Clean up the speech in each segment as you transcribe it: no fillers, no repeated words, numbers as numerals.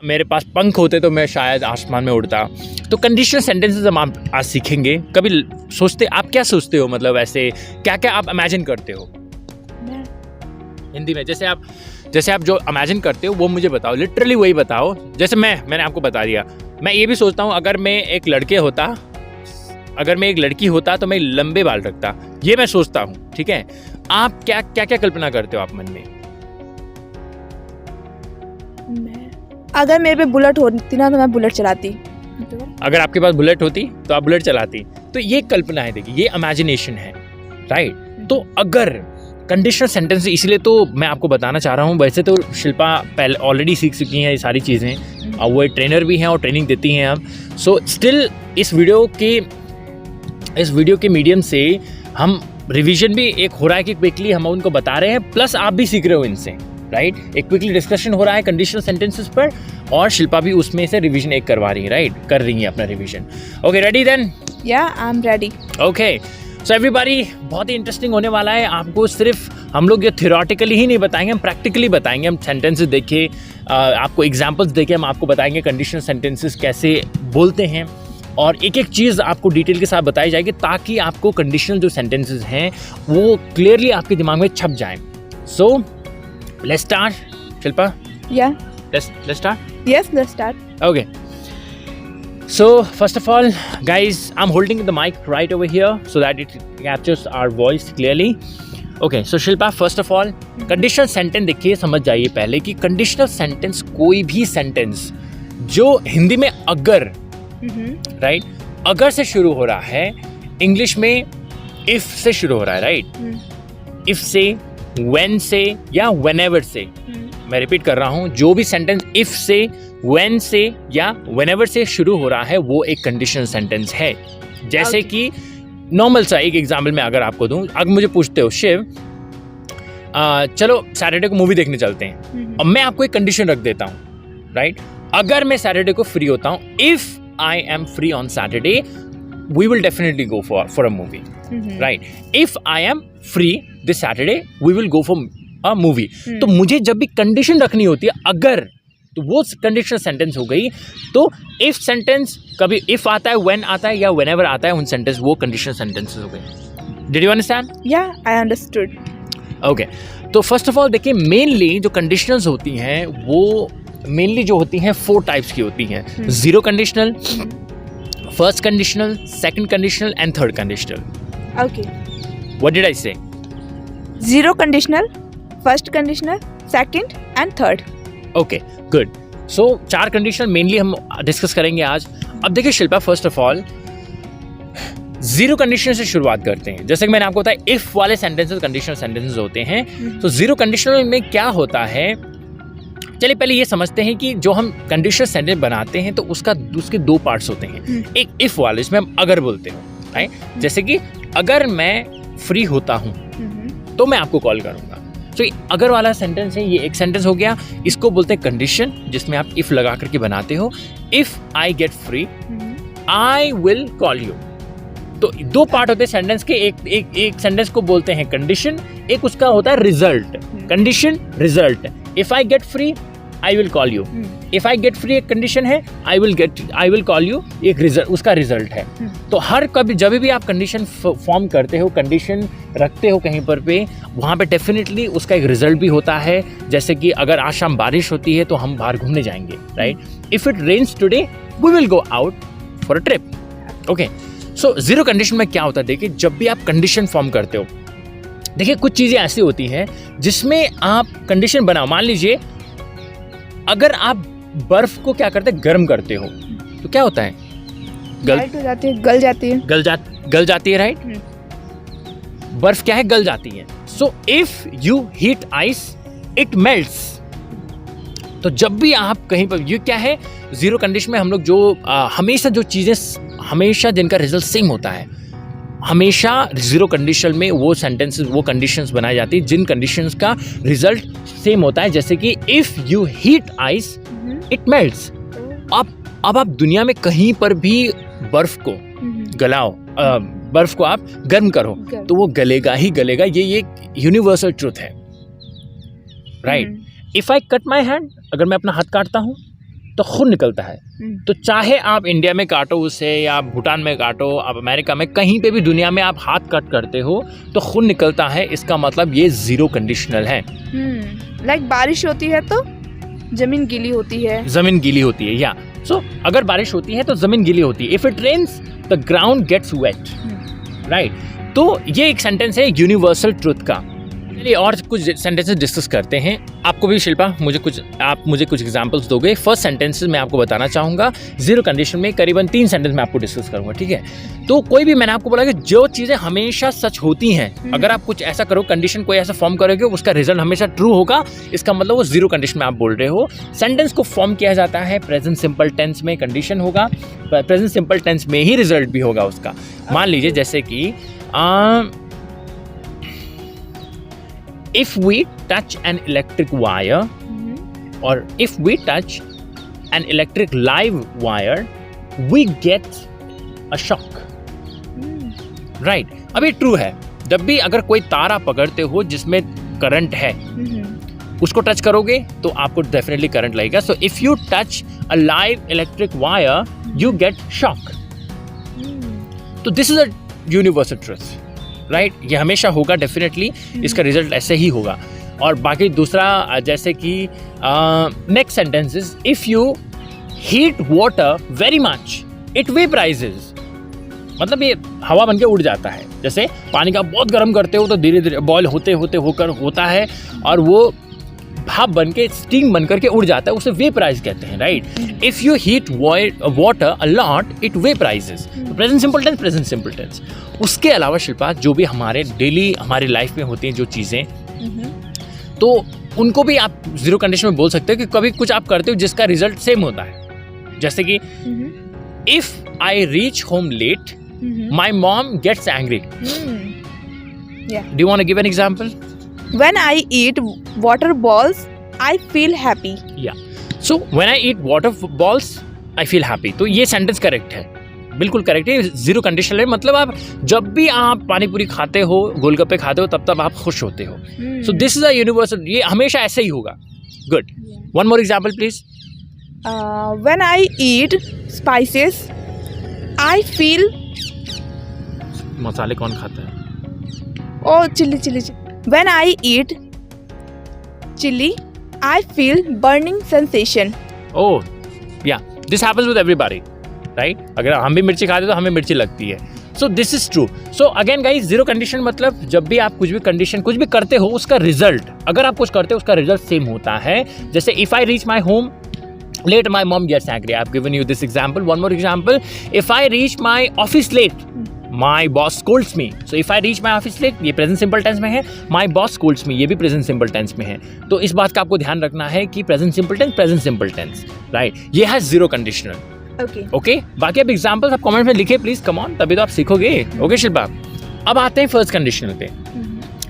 मेरे पास पंख होते तो मैं शायद आसमान में उड़ता। तो कंडीशनल सेंटेंसेस हम आज सीखेंगे। कभी सोचते, आप क्या सोचते हो, मतलब ऐसे क्या क्या आप इमेजिन करते हो हिंदी में? जैसे आप जो इमेजिन करते हो वो मुझे बताओ, लिटरली वही बताओ। जैसे मैंने आपको बता दिया, मैं ये भी सोचता हूँ अगर मैं एक लड़की होता तो मैं लंबे बाल रखता, ये मैं सोचता हूँ। ठीक है, आप क्या क्या कल्पना करते हो आप मन में? अगर मेरे पे बुलेट होती ना तो मैं बुलेट चलाती। अगर आपके पास बुलेट होती तो आप बुलेट चलाती। तो ये कल्पना है, देखिए ये इमेजिनेशन है, राइट? तो अगर कंडीशनल सेंटेंस, इसलिए तो मैं आपको बताना चाह रहा हूँ। वैसे तो शिल्पा पहले ऑलरेडी सीख चुकी हैं ये सारी चीज़ें, और वो ट्रेनर भी हैं और ट्रेनिंग देती हैं अब। सो स्टिल इस वीडियो के मीडियम से हम रिवीजन भी एक हो रहा है कि क्विकली हम उनको बता रहे हैं, प्लस आप भी सीख रहे हो इनसे, राइट? एक क्विकली डिस्कशन हो रहा है कंडीशनल सेंटेंसेस पर, और शिल्पा भी उसमें से रिवीजन एक करवा रही है, राइट? कर रही है अपना revision. Okay, ready then? Yeah I am ready. Okay, so everybody, बहुत ही इंटरेस्टिंग होने वाला है। आपको सिर्फ हम लोग ये थियोरेटिकली ही नहीं बताएंगे, हम प्रैक्टिकली बताएंगे। हम सेंटेंसेस देखे, आपको एग्जांपल्स देके हम आपको बताएंगे कंडीशनल सेंटेंसेस कैसे बोलते हैं, और एक एक चीज़ आपको डिटेल के साथ बताई जाएगी, ताकि आपको कंडीशनल जो सेंटेंसेस हैं वो क्लियरली आपके दिमाग में छप जाएं। So let's start, Shilpa? या let's start? Yes, let's start. Okay. So first of all, guys, I'm holding the mic right over here so that it captures our voice clearly. Okay, so Shilpa, first of all, conditional sentence देखिए, समझ जाइए पहले कि conditional sentence कोई भी sentence जो हिंदी में अगर, right, अगर से शुरू हो रहा है, इंग्लिश में if से शुरू हो रहा है, right? if से, when से या whenever से। मैं रिपीट कर रहा हूँ, जो भी सेंटेंस if से, when से या whenever से शुरू हो रहा है वो एक कंडीशनल सेंटेंस है। जैसे कि नॉर्मल सा एक एग्जाम्पल मैं अगर आपको दूं, अगर मुझे पूछते हो शिव, चलो सैटरडे को मूवी देखने चलते हैं, अब मैं आपको एक कंडीशन रख देता हूँ, राइट? अगर मैं सैटरडे को फ्री होता हूँ, if I am free on Saturday, we will definitely go for a movie, right? If I am free this Saturday, we will go for a movie. तो मुझे जब भी कंडीशन रखनी होती है अगर, तो वो कंडीशनल सेंटेंस हो गई। तो इफ सेंटेंस कभी इफ आता है, व्हेन आता है या व्हेनेवर आता है, उन सेंटेंस वो कंडीशनल सेंटेंसेस हो गए। Did you understand? या आई अंडरस्टूड। ओके, तो फर्स्ट ऑफ ऑल देखिए, मेनली जो कंडीशनल्स होती हैं वो मेनली जो होती हैं 4 टाइप्स की होती हैं। Zero conditional, first conditional, second conditional and third conditional. Okay, what did I say? Zero conditional, first conditional, second and third. Okay, good. So 4 condition mainly हम डिस्कस करेंगे आज। अब देखिए Shilpa, first of all zero condition से शुरुआत करते हैं। जैसे कि मैंने आपको बताया, इफ वाले सेंटेंसेस कंडीशनल सेंटेंसेस होते हैं। तो जीरो कंडीशनल में क्या होता है, चलिए पहले ये समझते हैं कि जो हम कंडीशनल सेंटेंस बनाते हैं तो उसके 2 पार्ट्स होते हैं। एक इफ वाले, इसमें हम अगर बोलते हैं, राइट? जैसे कि अगर मैं फ्री होता हूँ तो मैं आपको कॉल करूंगा। तो अगर वाला सेंटेंस है, ये एक सेंटेंस हो गया। इसको बोलते हैं कंडीशन, जिसमें आप इफ लगा करके बनाते हो। If I get free, I will call you. तो 2 पार्ट होते हैं सेंटेंस के। एक सेंटेंस को बोलते हैं कंडीशन, एक उसका होता है result. Condition, result. If I get free, I will call you. If I get free एक कंडीशन है, आई विल कॉल यू एक रिजल्ट, उसका रिजल्ट है। तो हर कभी जब भी आप कंडीशन फॉर्म करते हो, कंडीशन रखते हो कहीं पर पे, वहाँ पे डेफिनेटली उसका एक रिजल्ट भी होता है। जैसे कि अगर आज शाम बारिश होती है तो हम बाहर घूमने जाएंगे, right? If it rains today, we will go out for a trip. Okay, so zero condition में क्या होता है, देखिए जब भी आप कंडीशन फॉर्म करते हो, देखिए कुछ चीज़ें ऐसी होती हैं जिसमें आप कंडीशन बनाओ। मान लीजिए अगर आप बर्फ को क्या करते हैं, गर्म करते हो, तो क्या होता है, गल जाती है, गल जाती है, राइट? बर्फ क्या है, गल जाती है। So if you heat ice, it melts. तो जब भी आप कहीं पर, ये क्या है, जीरो कंडीशन में हम लोग जो हमेशा जो चीजें, हमेशा जिनका रिजल्ट सेम होता है, हमेशा जीरो कंडीशन में वो सेंटेंसेस, वो कंडीशंस बनाई जाती है जिन कंडीशंस का रिजल्ट सेम होता है। जैसे कि if you heat ice, it melts. अब आप दुनिया में कहीं पर भी बर्फ को गलाओ, बर्फ को आप गर्म करो, तो वो गलेगा ही गलेगा। ये यूनिवर्सल ट्रूथ है, right? If I cut my hand, अगर मैं अपना हाथ काटता हूँ, तो खून निकलता है। तो चाहे आप इंडिया में काटो उसे या भूटान में काटो, आप अमेरिका में, कहीं पे भी दुनिया में आप हाथ कट करते हो तो खून निकलता है, इसका मतलब ये जीरो कंडीशनल है। लाइक बारिश होती है तो जमीन गीली होती है, जमीन गीली होती है, या सो अगर बारिश होती है तो जमीन गीली होती है। If it rains the ground gets wet, right. तो ये एक सेंटेंस है यूनिवर्सल ट्रुथ का। चलिए और कुछ सेंटेंसेस डिस्कस करते हैं। आपको भी शिल्पा आप मुझे कुछ एग्जांपल्स दोगे। फर्स्ट सेंटेंसेस मैं आपको बताना चाहूँगा, जीरो कंडीशन में करीबन 3 सेंटेंस मैं आपको डिस्कस करूँगा, ठीक है। तो कोई भी, मैंने आपको बोला कि जो चीज़ें हमेशा सच होती हैं, अगर आप कुछ ऐसा करो, कंडीशन कोई ऐसा फॉर्म करोगे, उसका रिजल्ट हमेशा ट्रू होगा, इसका मतलब वो जीरो कंडीशन में आप बोल रहे हो। सेंटेंस को फॉर्म किया जाता है प्रेजेंट सिंपल टेंस में, कंडीशन होगा प्रेजेंट सिंपल टेंस में ही रिजल्ट भी होगा उसका। मान लीजिए जैसे कि if we touch an electric wire or if we touch an electric live wire we get a shock, right। अब ये ट्रू है, जब भी अगर कोई तार आप पकड़ते हो जिसमें करंट है, उसको टच करोगे तो आपको डेफिनेटली करंट लगेगा। So if you touch a live electric wire you get shock. तो this is a universal truth, right. ये हमेशा होगा डेफिनेटली, इसका रिजल्ट ऐसे ही होगा। और बाकी दूसरा जैसे कि next sentence is if you heat water very much it vaporises, मतलब ये हवा बनके उड़ जाता है। जैसे पानी का बहुत गर्म करते हो तो धीरे धीरे बॉयल होते होते होकर होता है और वो भाप बन के स्टीम बन करके उड़ जाता है, उसे वेपराइज कहते हैं, right. If you heat water a lot it vaporises. Present simple tense, present simple tense. उसके अलावा शिल्पा जो भी हमारे डेली हमारी लाइफ में होती हैं जो चीज़ें, तो उनको भी आप जीरो कंडीशन में बोल सकते हो कि कभी कुछ आप करते हो जिसका रिजल्ट सेम होता है। जैसे कि if I reach home late my mom gets angry. Do you want to give an example? When I eat water balls, I feel happy. Yeah. So when I eat water balls, I feel happy. तो ये sentence correct है, बिल्कुल correct है, zero conditional है। मतलब आप जब भी आप पानी पूरी खाते हो, गोलगप्पे खाते हो, तब आप खुश होते हो। सो दिस इज अ यूनिवर्सल, ये हमेशा ऐसे ही होगा। Good, one more example please. When I eat spices, I feel. मसाले कौन खाता है? Oh, chili. When I eat chili, I feel burning sensation. Oh, yeah, this happens with everybody, right? अगर हम भी मिर्ची खाते तो हमें मिर्ची लगती है। So this is true. So again guys, zero condition मतलब जब भी आप कुछ भी करते हो उसका रिजल्ट, अगर आप कुछ करते हो उसका रिजल्ट सेम होता है। जैसे if I reach my home late, my mom gets angry. I've given you this example. One more example. If I reach my office late, my boss scolds me. So if I reach my office late, ये present simple tense में है। My boss scolds me, ये भी present simple tense में है। तो इस बात का आपको ध्यान रखना है कि प्रेजेंट सिंपल टेंस, राइट। ये है जीरो कंडीशनल। ओके, बाकी अब एग्जांपल्स आप कमेंट में लिखे प्लीज, कम ऑन, तभी तो आप सीखोगे। ओके शिल्पा, अब आते हैं फर्स्ट कंडीशनल पे।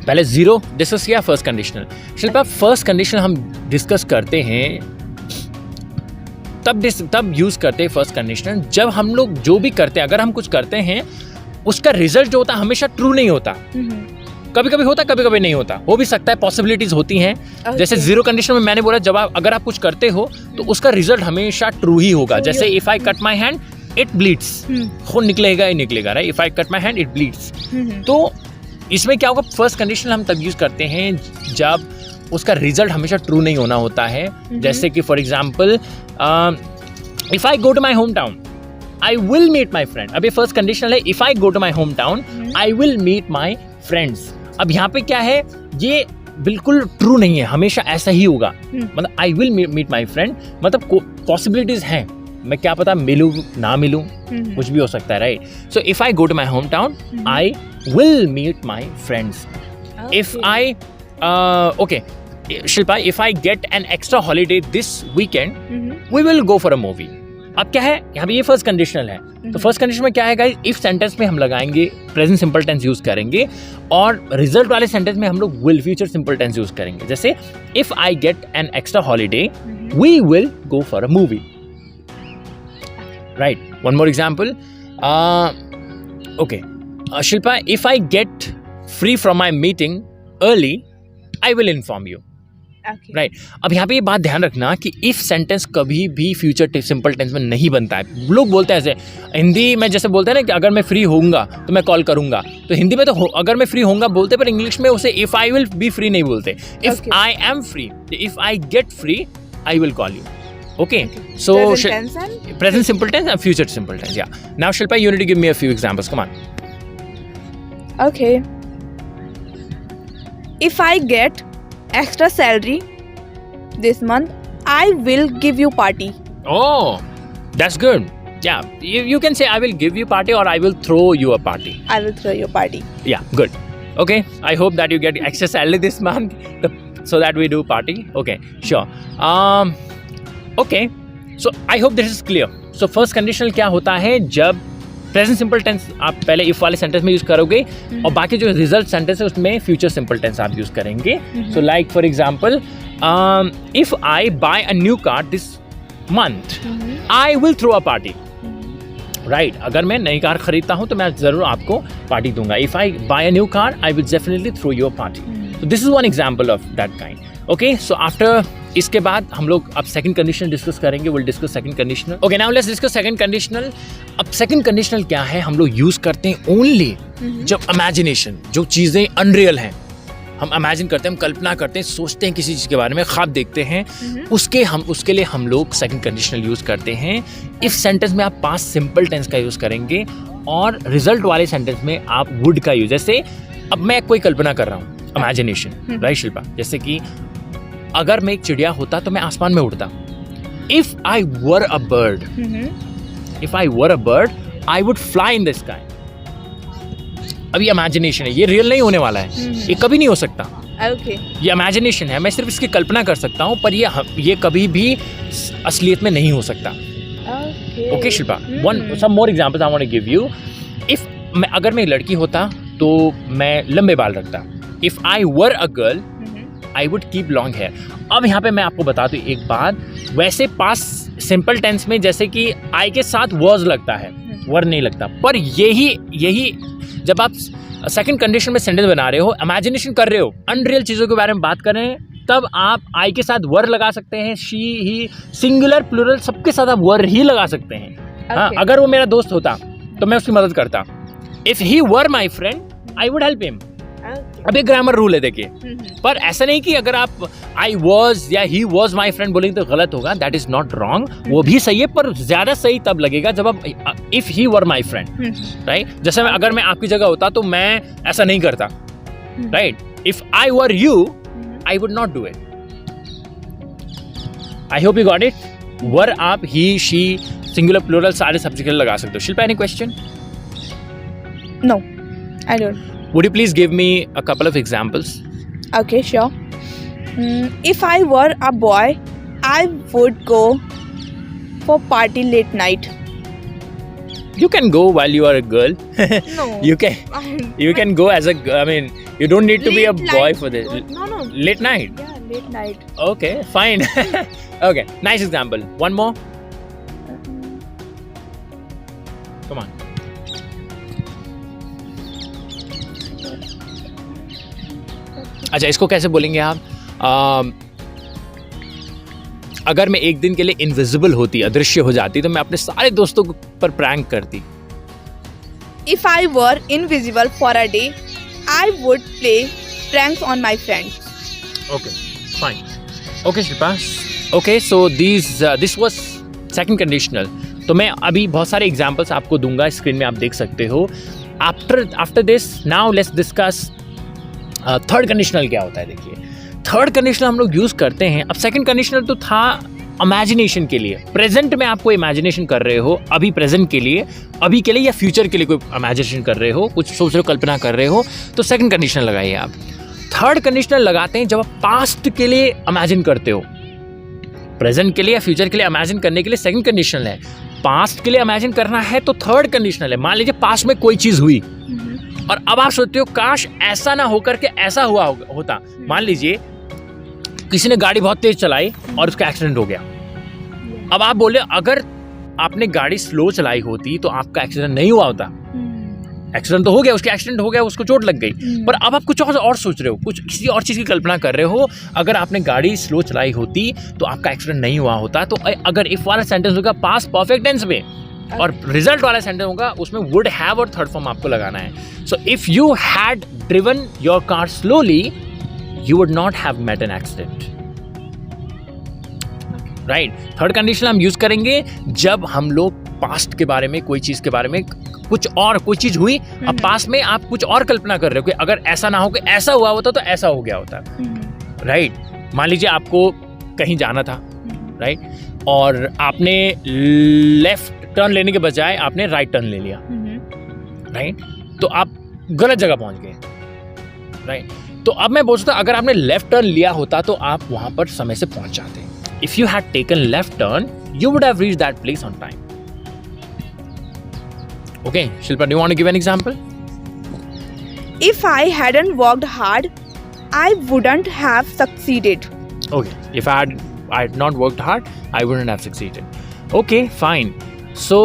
पहले जीरो डिस्कस किया, first conditional. Shilpa, first conditional हम डिस्कस करते हैं तब यूज करते हैं फर्स्ट कंडीशनल जब हम लोग जो भी करते हैं, अगर हम कुछ करते हैं उसका रिजल्ट जो होता है हमेशा ट्रू नहीं होता। कभी कभी होता, कभी कभी नहीं होता, हो भी सकता है, पॉसिबिलिटीज होती हैं। जैसे जीरो कंडीशन में मैंने बोला, जब अगर आप कुछ करते हो तो उसका रिजल्ट हमेशा ट्रू ही होगा। जैसे if I cut my hand it bleeds, खून निकलेगा ही निकलेगा, right. If I cut my hand it bleeds. तो इसमें क्या होगा, फर्स्ट कंडीशन हम तब यूज करते हैं जब उसका रिजल्ट हमेशा ट्रू नहीं होना होता है। जैसे कि for example, if I go to my home town I will meet my friend। अब ये फर्स्ट कंडीशनल है, if I go to my hometown, I will meet my friends। अब यहाँ पे क्या है, ये बिल्कुल ट्रू नहीं है, हमेशा ऐसा ही होगा। मतलब I will meet my friend, मतलब पॉसिबिलिटीज हैं, मैं क्या पता मिलूँ ना मिलूँ, कुछ भी हो सकता है, right. So if I go to my hometown, I will meet my friends। If I okay, Shilpa, if I get an extra holiday this weekend, we will go for a movie। अब क्या है, यहाँ पे ये first conditional है। तो first condition में क्या है गाइस, इफ सेंटेंस में हम लगाएंगे प्रेजेंट सिंपल टेंस यूज करेंगे, और रिजल्ट वाले सेंटेंस में हम लोग will future simple tense use करेंगे। जैसे if I get an extra holiday we will go for a movie, right. One more example, okay Shilpa, if I get free from my meeting early I will inform you. Okay. Right. अब यहाँ पे ये बात ध्यान रखना कि if sentence कभी भी फ्यूचर सिंपल टेंस में नहीं बनता है। लोग बोलते हैं ऐसे, हिंदी में जैसे बोलते हैं ना कि अगर मैं फ्री होऊंगा तो मैं कॉल करूंगा, तो हिंदी में तो अगर मैं फ्री होऊंगा बोलते, पर इंग्लिश में उसे if I will be free नहीं बोलते। If I am free, if I get free, I will call you. Okay, so present simple tense and future simple tense. Yeah. Now, Shilpa, you need to give me a few examples. Come on. Okay. If I get extra salary this month, I will give you party. Oh, that's good. Yeah, you can say I will give you party or I will throw you a party. I will throw you a party. Yeah, good. Okay, I hope that you get extra salary this month, so that we do party. Okay, sure. Okay, so I hope this is clear. So first conditional क्या होता है, जब present simple tense आप पहले if वाले sentence में use करोगे और बाकी जो रिजल्ट सेंटेंस है उसमें फ्यूचर सिंपल टेंस आप यूज करेंगे। So like for example, if I buy a new car this month, I will throw a party. Right, अगर मैं नई कार खरीदता हूं तो मैं जरूर आपको पार्टी दूंगा। If I buy a new car, I will definitely throw you a party. So this is one example of that kind. Okay, so after इसके बाद हम लोग अब सेकंड कंडीशनल डिस्कस करेंगे। Will discuss second conditional. Okay, now let's discuss second conditional. अब second conditional क्या है, हम लोग यूज करते हैं ओनली जब इमेजिनेशन, जो चीजें अनरियल हैं, हम इमेजिन करते हैं, हम कल्पना करते हैं, सोचते हैं किसी चीज के बारे में, ख्वाब देखते हैं, उसके लिए हम लोग सेकंड कंडीशनल यूज करते हैं। इफ सेंटेंस में आप पास्ट सिंपल टेंस का यूज करेंगे और रिजल्ट वाले सेंटेंस में आप वुड का यूज। जैसे अब मैं कोई कल्पना कर रहा हूँ, इमेजिनेशन, राइट शिल्पा? जैसे कि अगर मैं एक चिड़िया होता तो मैं आसमान में उड़ता। If I were a bird, if I were a bird, I would fly in the sky. अभी इमेजिनेशन है, ये रियल नहीं होने वाला है, ये कभी नहीं हो सकता। Okay. ये इमेजिनेशन है, मैं सिर्फ इसकी कल्पना कर सकता हूँ, पर ये कभी भी असलियत में नहीं हो सकता। Okay Shilpa, some more examples I want to give you. If अगर मैं लड़की होता तो मैं लंबे बाल रखता। If I were a girl, I would keep long hair. अब यहाँ पे मैं आपको बता दूँ एक बात, वैसे पास सिंपल टेंस में जैसे कि आई के साथ वॉज लगता है, वर नहीं लगता, पर यही जब आप सेकंड कंडीशन में सेंटेंस बना रहे हो, इमेजिनेशन कर रहे हो, अनरियल चीज़ों के बारे में बात कर रहे हैं, तब आप आई के साथ वर लगा सकते हैं। शी, ही, सिंगुलर, प्लूरल, सबके साथ आप वर ही लगा सकते हैं। हाँ, अगर वो मेरा दोस्त होता तो मैं उसकी मदद करता। If he were my friend, I would help him. अब एक ग्रामर रूल है देखिए, पर ऐसा नहीं कि अगर आप आई वॉज या ही वॉज माई फ्रेंड बोलेंगे तो गलत होगा। दैट इज नॉट रॉन्ग, वो भी सही है, पर ज्यादा सही तब लगेगा जब आप if he were my friend, right? जैसे अगर मैं आपकी जगह होता तो मैं ऐसा नहीं करता, right? If I were you, I would not do it. I hope you got it. Were आप ही, शी, सिंगुलर, प्लूरल सारे सब्जेक्ट लगा सकते हो। Shilpa, any question? No, I don't. Would you please give me a couple of examples? Okay, sure. If I were a boy, I would go for party late night. You can go while you are a girl. No. You can go as a. I mean, you don't need to be a boy for this. No. Late night. Yeah, late night. Okay, fine. Okay, nice example. One more. Come on. अच्छा, इसको कैसे बोलेंगे आप? अगर मैं एक दिन के लिए इनविजिबल होती, अदृश्य हो जाती, तो मैं अपने सारे दोस्तों पर प्रैंक करती। If I were invisible for a day, I would play pranks on my friends. Okay, fine. Okay, Shilpa. Okay, so this was second conditional. तो मैं अभी बहुत सारे एग्जाम्पल्स आपको दूंगा, स्क्रीन में आप देख सकते हो। After this, now let's discuss third conditional क्या होता है। देखिए, थर्ड कंडीशनल हम लोग यूज करते हैं। अब सेकंड कंडीशनल तो था इमेजिनेशन के लिए, प्रेजेंट में आप कोई इमेजिनेशन कर रहे हो, अभी प्रेजेंट के लिए, अभी के लिए या फ्यूचर के लिए कोई इमेजिनेशन कर रहे हो, कुछ सोच रहे हो, कल्पना कर रहे हो, तो सेकंड कंडीशनल लगाइए आप। थर्ड कंडीशनल लगाते हैं जब आप पास्ट के लिए इमेजिन करते हो। प्रेजेंट के लिए या फ्यूचर के लिए इमेजिन करने के लिए सेकंड कंडीशनल है, पास्ट के लिए इमेजिन करना है तो थर्ड कंडीशनल है। मान लीजिए पास्ट में कोई चीज हुई और अब आप सोचते हो काश ऐसा ना होकर के ऐसा हुआ होता। मान लीजिए किसी ने गाड़ी बहुत तेज चलाई और उसका एक्सीडेंट हो गया। अब आप बोले अगर आपने गाड़ी स्लो चलाई होती तो आपका एक्सीडेंट नहीं हुआ होता। एक्सीडेंट तो हो गया, उसके एक्सीडेंट हो गया, उसको चोट लग गई, पर अब आप कुछ और सोच रहे हो, कुछ किसी और चीज़ की कल्पना कर रहे हो। अगर आपने गाड़ी स्लो चलाई होती तो आपका एक्सीडेंट नहीं हुआ होता। तो अगर इफ वाला सेंटेंस होगा पास्ट परफेक्ट टेंस में, और रिजल्ट वाला सेंटेंस होगा उसमें वुड हैव और थर्ड फॉर्म आपको लगाना है। So if you had driven your car slowly you would not have met an accident, right. Third condition हम यूज करेंगे जब हम लोग पास्ट के बारे में, कोई चीज के बारे में, कुछ और कोई चीज हुई, अब पास्ट में आप कुछ और कल्पना कर रहे हो कि अगर ऐसा ना हो कि ऐसा हुआ होता तो ऐसा हो गया होता, राइट। मान लीजिए आपको कहीं जाना था, राइट, और आपने लेफ्ट टर्न लेने के बजाय आपने राइट टर्न ले लिया, राइट, तो आप गलत जगह पहुंच गए, राइट। तो अब मैं बोल सकता हूं अगर आपने लेफ्ट टर्न लिया होता तो आप वहां पर समय से पहुंच जाते। If you had taken left turn you would have reached that place on time. Okay, Shilpa, do you want to give an example? If I hadn't worked hard, I wouldn't have succeeded. Okay, if I had not worked hard, I wouldn't have succeeded. Okay, fine. So,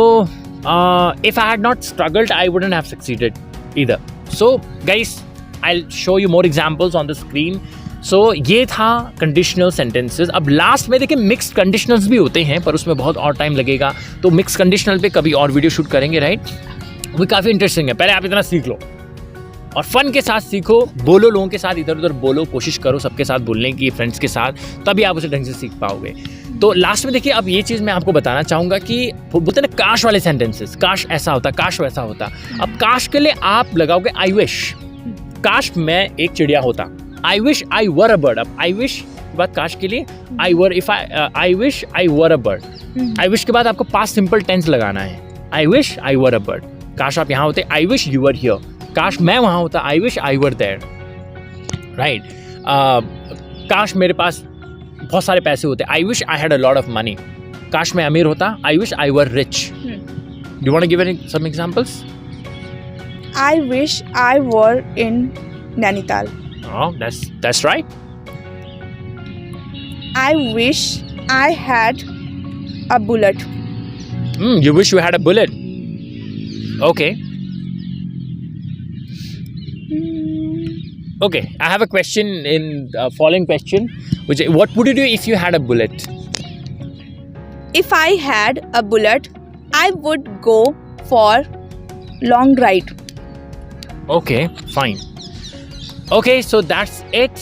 if I had not struggled, I wouldn't have succeeded either. So, guys, I'll show you more examples on the screen. So, ये था conditional sentences. अब last में देखिए mixed conditionals भी होते हैं, पर उसमें बहुत और टाइम लगेगा, तो मिक्स कंडीशनल पे कभी और वीडियो शूट करेंगे, राइट। वो काफ़ी इंटरेस्टिंग है। पहले आप इतना सीख लो और फन के साथ सीखो, बोलो, लोगों के साथ इधर उधर बोलो, कोशिश करो सबके साथ बोलने की, फ्रेंड्स के साथ, तभी आप उसे ढंग से सीख पाओगे। तो लास्ट में देखिए अब ये चीज़ मैं आपको बताना चाहूँगा कि बोलते हैं ना काश वाले सेंटेंसेस, काश ऐसा होता, काश वैसा होता। अब काश के लिए आप लगाओगे आई विश, काश मैं एक चिड़िया होता, I wish I were a bird. अब आई विश के बाद काश के लिए I were, if I wish I were a bird. I wish के बाद आपको पास्ट सिंपल टेंस लगाना है, आई wish I were a bird. काश आप यहाँ होते, I wish you were here. काश मैं वहाँ होता, I wish I were there, right. काश मेरे पास बहुत सारे पैसे होते, I wish I had a lot of money. काश मैं अमीर होता, I wish I were rich. Do you want to give some examples? I wish I were in Nainital. Oh, that's right. I wish I had a bullet. You wish you had a bullet. Okay. Okay, I have a question in following question, which what would you do if you had a bullet? If I had a bullet, I would go for long ride. Okay, fine. Okay, so that's it.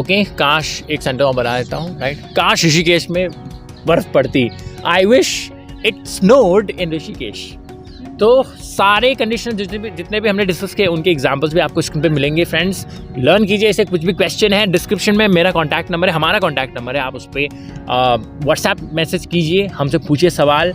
Okay, काश एक sentence और बना देता हूँ, right. काश ऋषिकेश में बर्फ पड़ती, आई विश इट स्नोड इन ऋषिकेश। तो सारे कंडीशन जितने भी हमने डिस्कस किए उनके एग्जांपल्स भी आपको स्क्रीन पे मिलेंगे। फ्रेंड्स, लर्न कीजिए इसे। कुछ भी क्वेश्चन है डिस्क्रिप्शन में मेरा कॉन्टैक्ट नंबर है, हमारा कॉन्टैक्ट नंबर है, आप उस पर व्हाट्सएप मैसेज कीजिए, हमसे पूछिए सवाल।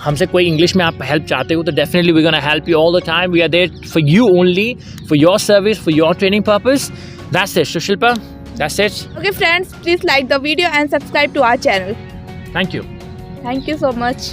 हमसे कोई इंग्लिश में आप हेल्प चाहते हो तो definitely we gonna help you all the time. We are there for you only, for your service, for your training purpose. That's it. So Shilpa, that's it. Okay friends, please like the video and subscribe to our channel. Thank you. Thank you so much.